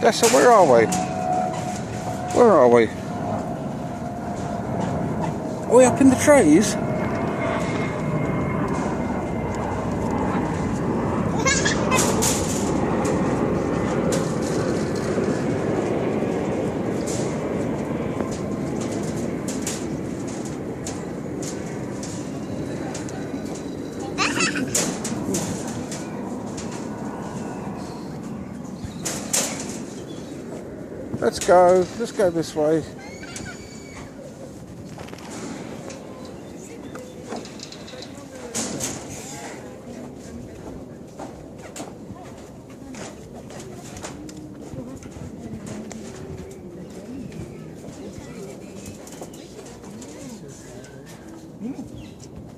Dessa, where are we? Where are we? Are we up in the trees? Let's go this way.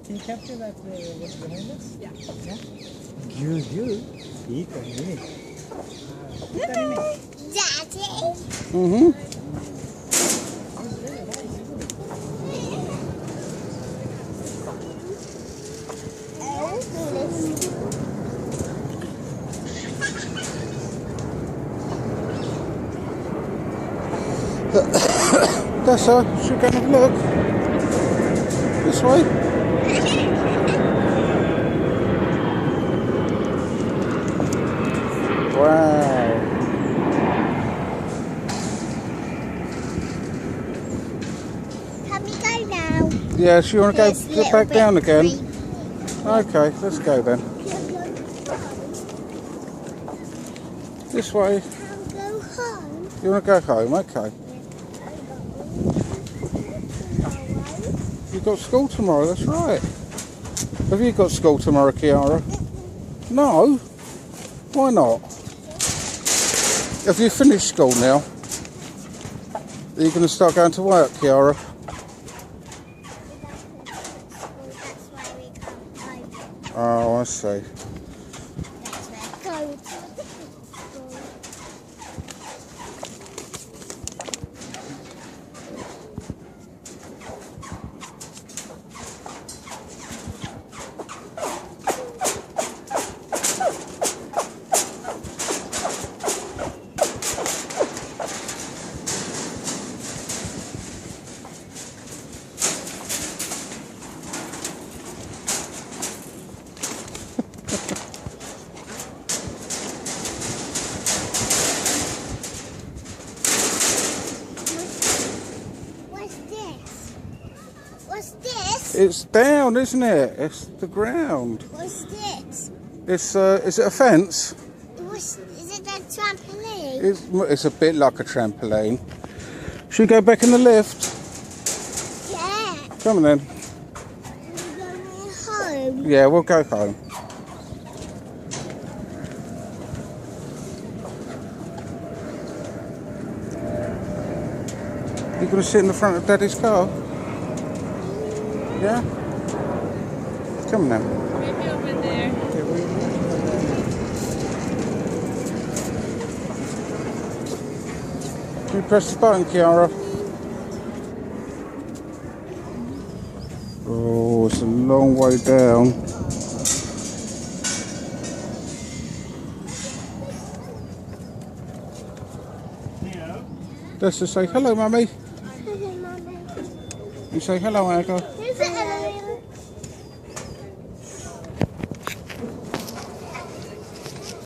Can you capture that what's behind us? Yeah. You. Daddy. Mm-hmm. Dessa, should we go and have a look? This way? Wow. Can we go now? Yeah, so you want to Yes, go little back bit down again? creepy. Okay, let's go then. This way. Can we go home? You want to go home? Okay. You've got school tomorrow, that's right. Have you got school tomorrow, Kiara? No? Why not? Have you finished school now? Are you going to start going to work, Kiara? That's why we come home. Oh, I see. That's where go to school. What's this? What's this? It's down, isn't it? It's the ground. What's this? It's is it a fence? Is it a trampoline? It's a bit like a trampoline. Should we go back in the lift? Yeah. Come on then. We're going home. Yeah, we'll go home. You gonna sit in the front of Daddy's car? Yeah? Come on then. Maybe over there. Can you press the button, Kiara? Oh, it's a long way down. Let's just say hello, Mummy. Hello, Mummy. You say hello, Aga.